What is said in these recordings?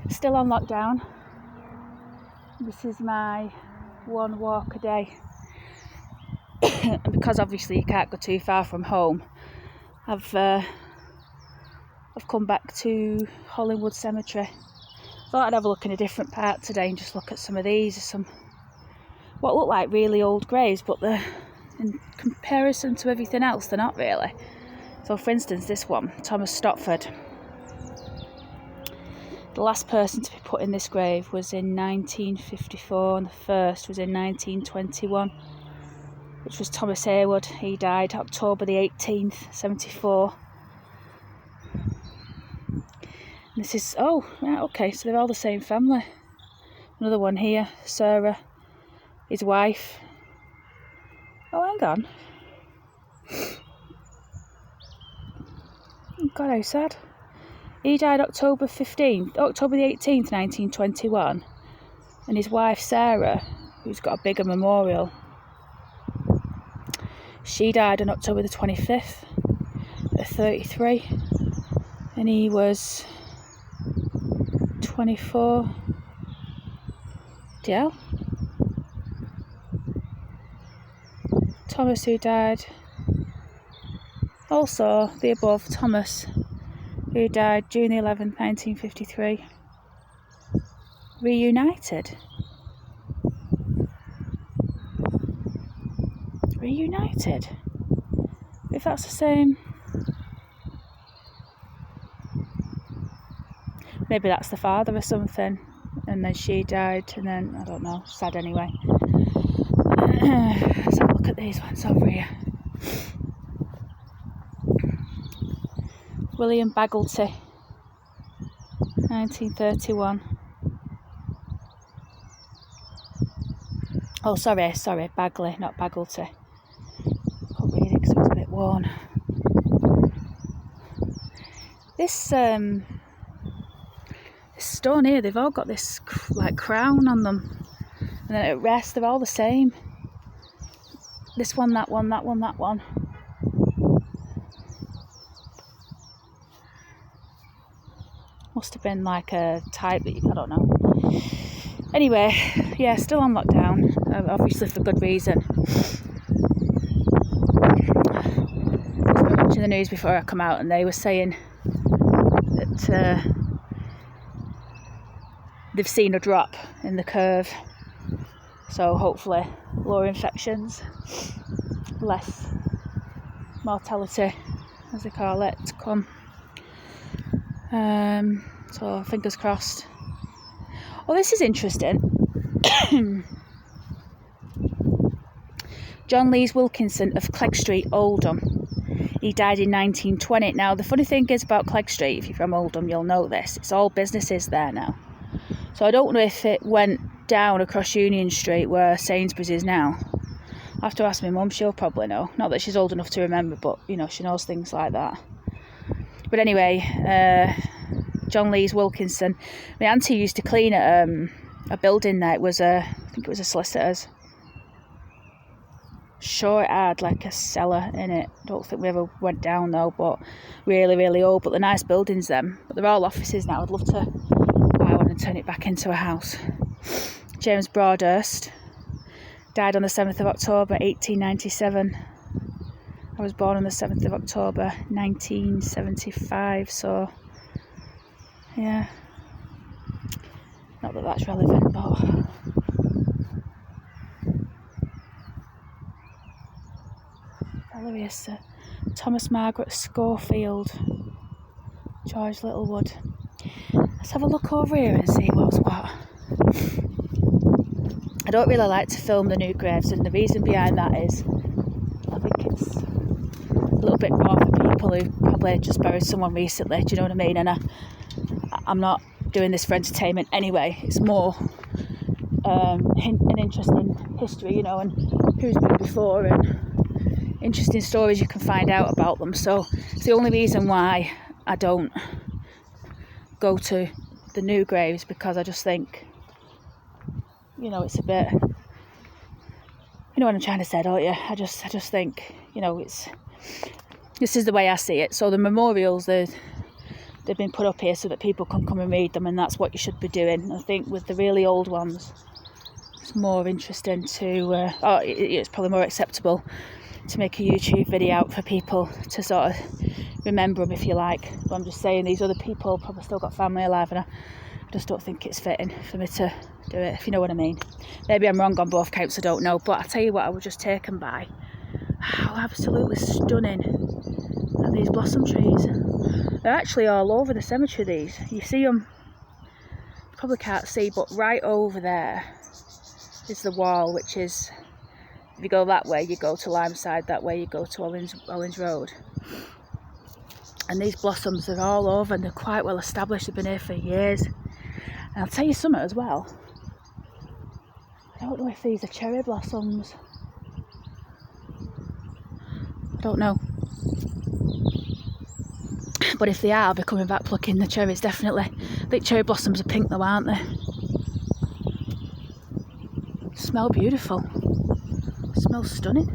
Still on lockdown. This is my one walk a day. And because obviously you can't go too far from home, I've come back to Hollinwood Cemetery. Thought I'd have a look in a different part today and just look at some of these. Some what look like really old graves, but they're, in comparison to everything else, they're not really. So for instance, this one, Thomas Stopford. The last person to be put in this grave was in 1954 and the first was in 1921, which was Thomas Haywood. He died October the 18th, 74. And this is, oh, right, okay, so they're all the same family. Another one here, Sarah, his wife. Oh, hang on. God, how sad. He died October the 18th, 1921. And his wife, Sarah, who's got a bigger memorial, she died on October the 25th at 33. And he was 24. Yeah. Thomas, who died, also the above, Thomas, who died June the 11th, 1953. Reunited. If that's the same, maybe that's the father or something, and then she died, and then I don't know. Sad anyway. Let's have a look at these ones over here. William Bagulty, 1931. Oh, sorry, Bagley, not Bagulty. Couldn't read it because it was a bit worn. This stone here, they've all got this like crown on them, and then at rest they're all the same. This one, that one, that one, that one. Must have been like a type that I don't know. Anyway, yeah, still on lockdown, obviously for good reason. I was watching the news before I come out, and they were saying that they've seen a drop in the curve, so hopefully lower infections, less mortality, as they call it, to come. So fingers crossed. Oh, this is interesting. John Lees Wilkinson of Clegg Street, Oldham. He died in 1920. Now, the funny thing is about Clegg Street, if you're from Oldham, you'll know this. It's all businesses there now. So I don't know if it went down across Union Street where Sainsbury's is now. I'll have to ask my mum, she'll probably know. Not that she's old enough to remember, but, you know, she knows things like that. But anyway, John Lees Wilkinson. My auntie used to clean at a building there. I think it was a solicitor's. Sure, it had like a cellar in it. Don't think we ever went down though, but really, really old. But they're nice buildings, them. But they're all offices now. I'd love to buy one and turn it back into a house. James Broadhurst died on the 7th of October, 1897. I was born on the 7th of October, 1975, so yeah. Not that that's relevant, but hilarious. Thomas Margaret Schofield, George Littlewood. Let's have a look over here and see what's what. I don't really like to film the new graves, and the reason behind that is I think it's a little bit more for people who probably just buried someone recently, do you know what I mean? And I'm not doing this for entertainment anyway. It's more an interest in history, you know, and who's been before, and interesting stories you can find out about them. So it's the only reason why I don't go to the new graves, because I just think, you know, it's a bit, you know what I'm trying to say, don't you? I just think, you know, this is the way I see it. So the memorials, the they've been put up here so that people can come and read them, and that's what you should be doing. I think with the really old ones, it's more interesting to, it's probably more acceptable to make a YouTube video out for people to sort of remember them, if you like. But I'm just saying, these other people probably still got family alive, and I just don't think it's fitting for me to do it, if you know what I mean. Maybe I'm wrong on both counts, I don't know, but I tell you what, I was just taken by how absolutely stunning are these blossom trees. They're actually all over the cemetery, these. You see them, you probably can't see, but right over there is the wall, which is, if you go that way, you go to Limeside, that way you go to Owens Road. And these blossoms are all over, and they're quite well established. They've been here for years. And I'll tell you something as well. I don't know if these are cherry blossoms. I don't know. But if they are, I'll be coming back plucking the cherries, definitely. I think cherry blossoms are pink though, aren't they? Smell beautiful. Smells stunning.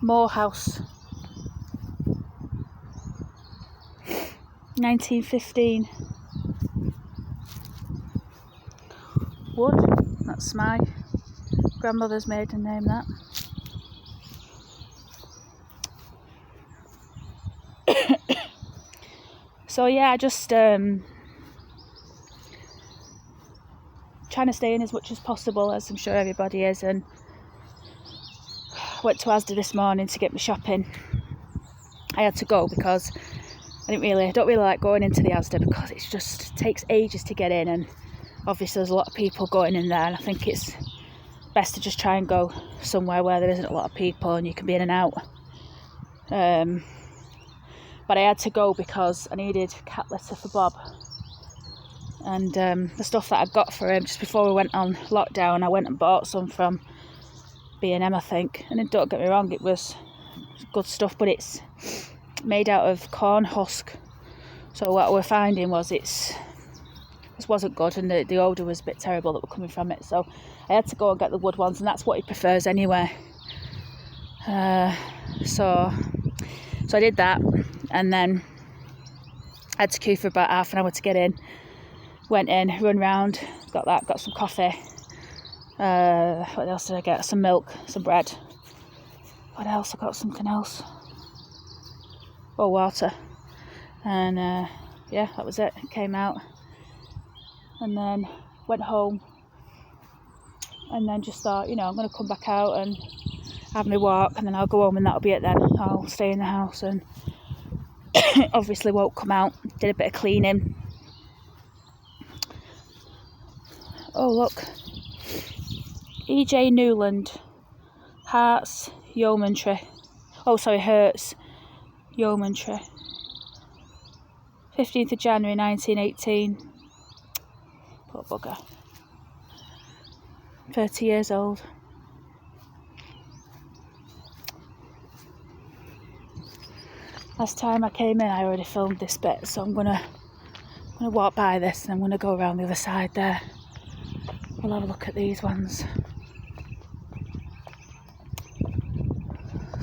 Morehouse. 1915. Wood. That's my grandmother's maiden name, that. So yeah, I just trying to stay in as much as possible, as I'm sure everybody is, and went to Asda this morning to get my shopping. I had to go because I don't really like going into the Asda, because it just takes ages to get in, and obviously there's a lot of people going in there, and I think it's best to just try and go somewhere where there isn't a lot of people and you can be in and out. But I had to go because I needed cat litter for Bob, and the stuff that I got for him just before we went on lockdown, I went and bought some from B&M, I think. And then, don't get me wrong, it was good stuff, but it's made out of corn husk. So what we're finding was this wasn't good, and the odour was a bit terrible that were coming from it. So I had to go and get the wood ones, and that's what he prefers anyway. So I did that, and then I had to queue for about half an hour to get in. Went in, run round, got some coffee. What else did I get? Some milk, some bread. What else? I got something else. Oh, water. And yeah, that was it. Came out, and then went home, and then just thought, I'm going to come back out and have my walk, and then I'll go home, and that'll be it then. I'll stay in the house, and obviously won't come out. Did a bit of cleaning. Oh, look. E.J. Newland, Herts Yeomanry. Herts Yeomanry. 15th of January 1918. Poor bugger. 30 years old. Last time I came in, I already filmed this bit, so I'm gonna walk by this, and I'm gonna go around the other side there. We'll have a look at these ones.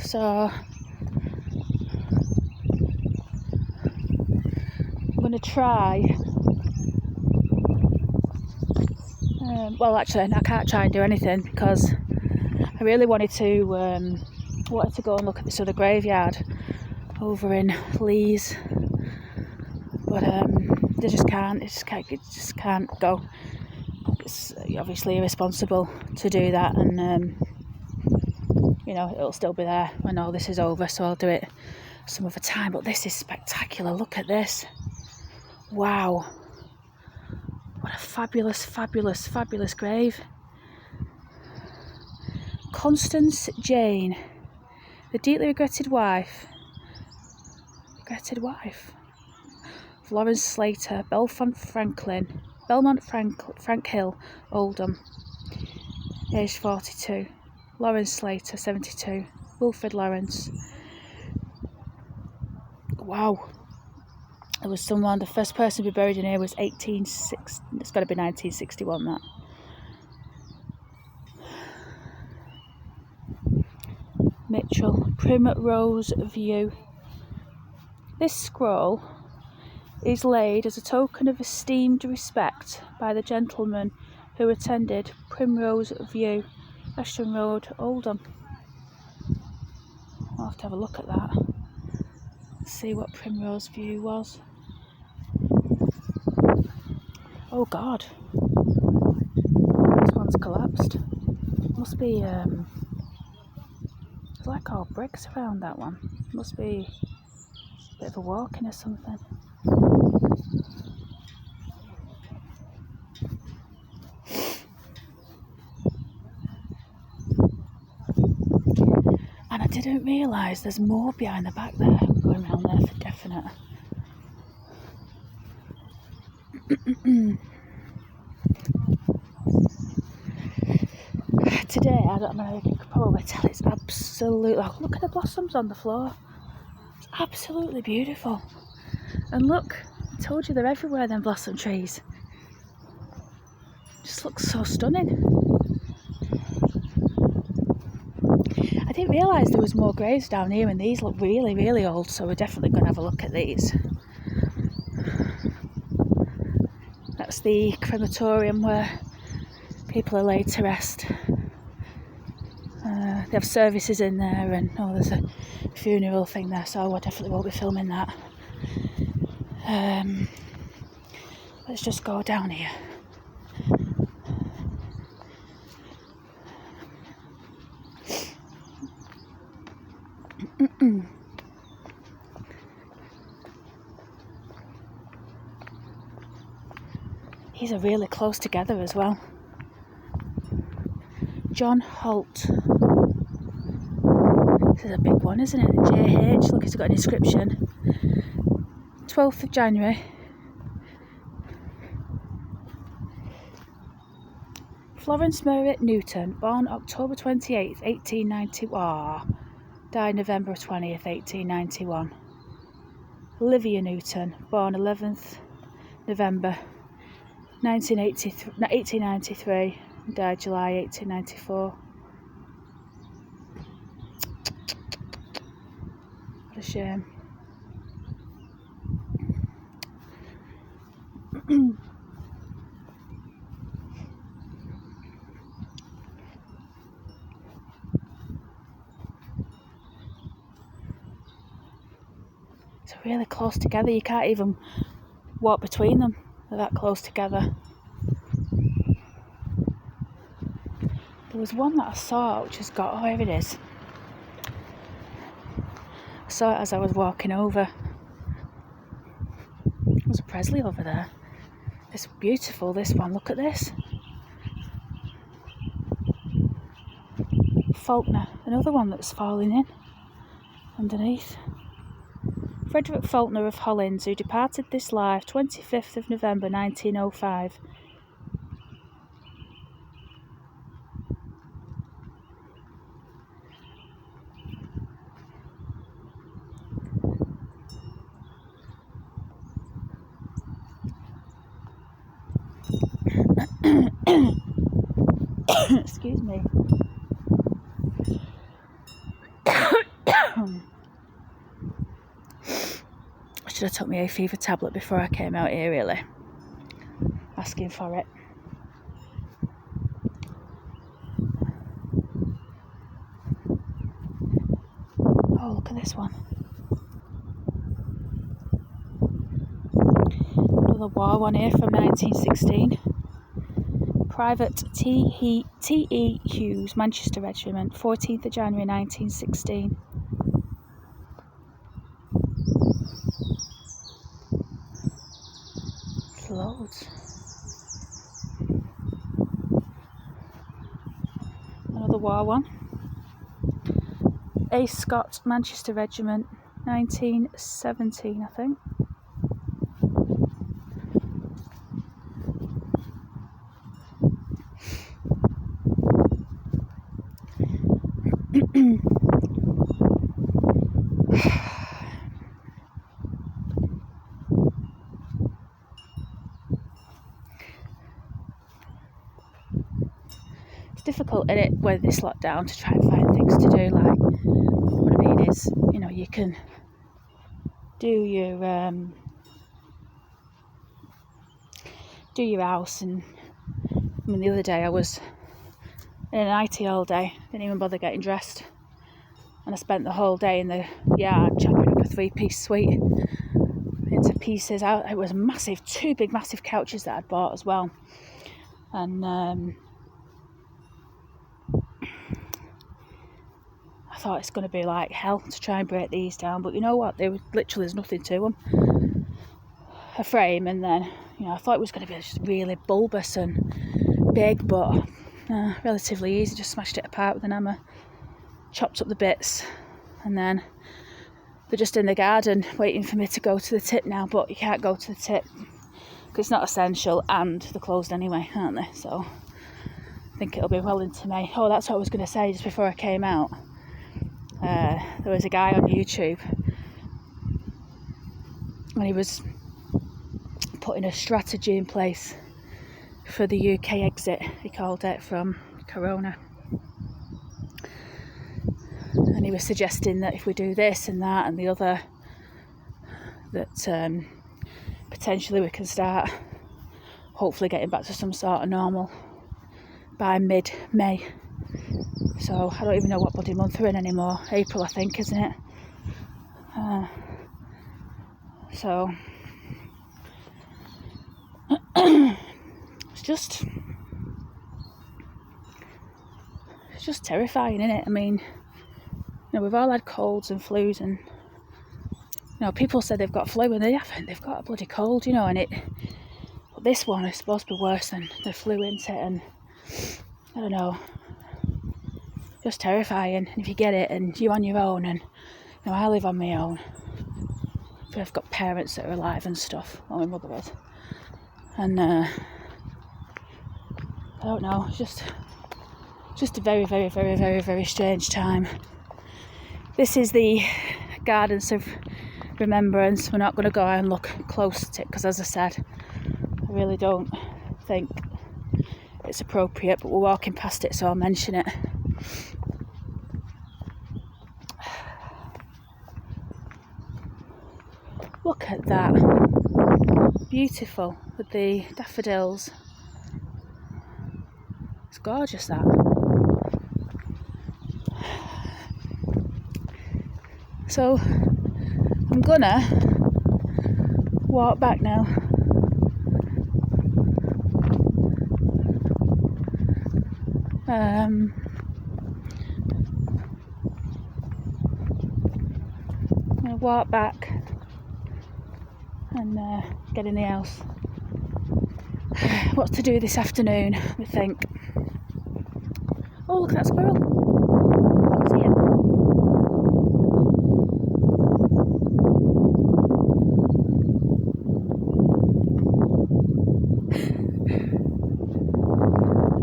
So I'm going to try. Well, actually, I can't try and do anything because I really wanted to go and look at this other graveyard over in Lees, but they just can't. It just can't go. It's obviously irresponsible to do that, and it'll still be there when all this is over, so I'll do it some other time. But this is spectacular. Look at this. Wow, what a fabulous grave. Constance Jane, the deeply regretted wife of Lawrence Slater, Belmont Frank Hill, Oldham, aged 42. Lawrence Slater, 72. Wilfred Lawrence. Wow. There was the first person to be buried in here was 1860. It's got to be 1961, that. Mitchell, Primrose View. This scroll is laid as a token of esteemed respect by the gentleman who attended Primrose View, Ashton Road, Oldham. I'll have to have a look at that. See what Primrose View was. Oh God, this one's collapsed. Must be it's like all bricks around that one. Must be a bit of a walk-in or something. And I didn't realise there's more behind the back there. I'm going around there for definite. Today, I don't know if you could probably tell, it's absolutely, oh, look at the blossoms on the floor. It's absolutely beautiful. And look, I told you they're everywhere, them blossom trees. Just looks so stunning. I didn't realise there was more graves down here, and these look really, really old, so we're definitely going to have a look at these. That's the crematorium where people are laid to rest. They have services in there, and there's a funeral thing there, so I definitely won't be filming that. Let's just go down here. These are really close together as well. John Holt. This is a big one, isn't it? JH, look, it's got an inscription. 12th of January. Florence Merritt Newton, born October 28th, 1891. Died November 20th, 1891. Olivia Newton, born 11th November 1893. Died July 1894. What a shame. So really close together, you can't even walk between them. They're that close together. There was one that I saw which has got, here it is. I saw it as I was walking over. There's a Presley over there. It's beautiful, this one, look at this. Faulkner, another one that's falling in underneath. Frederick Faulkner of Hollinwood, who departed this life 25th of November 1905. Excuse me. I should have took my hay fever tablet before I came out here, really. Asking for it. Oh, look at this one. Another war one here from 1916. Private T.E. Hughes, Manchester Regiment, 14th of January 1916. There's loads. Another war one. A. Scott, Manchester Regiment, 1917, I think. It's difficult in it with this lockdown to try and find things to do, like can do your house. And I mean, the other day I was in an IT all day, didn't even bother getting dressed, and I spent the whole day in the yard chopping up a 3-piece suite into pieces. It was massive, 2 big massive couches that I'd bought as well, and I thought it's going to be like hell to try and break these down, but you know what, there's nothing to them. A frame, and then, you know, I thought it was going to be just really bulbous and big, but relatively easy. Just smashed it apart with an hammer, chopped up the bits, and then they're just in the garden waiting for me to go to the tip now, but you can't go to the tip because it's not essential, and they're closed anyway, aren't they? So I think it'll be well into May. Oh, that's what I was going to say just before I came out. There was a guy on YouTube, and he was putting a strategy in place for the UK exit, he called it, from Corona. And he was suggesting that if we do this and that and the other, that potentially we can start hopefully getting back to some sort of normal by mid-May. So I don't even know what bloody month we're in anymore. April, I think, isn't it? So it's just terrifying, isn't it? I mean, you know, we've all had colds and flus, and you know, people say they've got flu and they haven't. They've got a bloody cold, you know, and this one is supposed to be worse than the flu, isn't it? And I don't know, just terrifying. And if you get it and you're on your own, and you know, I live on my own. I've got parents that are alive and stuff. Well, my mother is, and I don't know. It's just a very, very, very, very, very strange time. This is the Gardens of Remembrance. We're not going to go and look close to it because, as I said, I really don't think it's appropriate, but we're walking past it, so I'll mention it. Look at that. Beautiful with the daffodils. It's gorgeous, that. So I'm gonna walk back now. I'm gonna walk back and get in the house. What's to do this afternoon, we think. Oh, look at that squirrel. See him?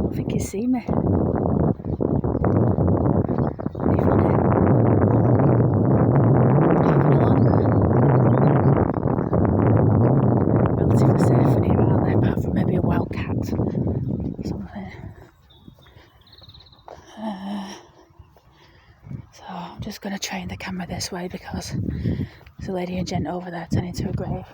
I think he's seen me. Relatively safe in here, aren't they? Apart from maybe a wild cat or something. So I'm just going to train the camera this way because there's a lady and gent over there turning to a grave.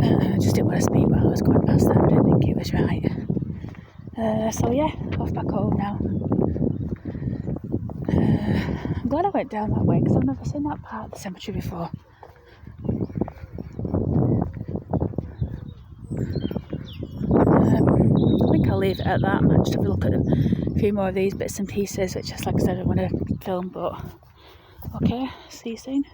I just didn't want to speak while I was going past that. I didn't think it was right. So yeah, off back home now. I'm glad I went down that way because I've never seen that part of the cemetery before. I think I'll leave it at that. I might just have a look at a few more of these bits and pieces, which, just like I said, I want to film, but okay, see you soon.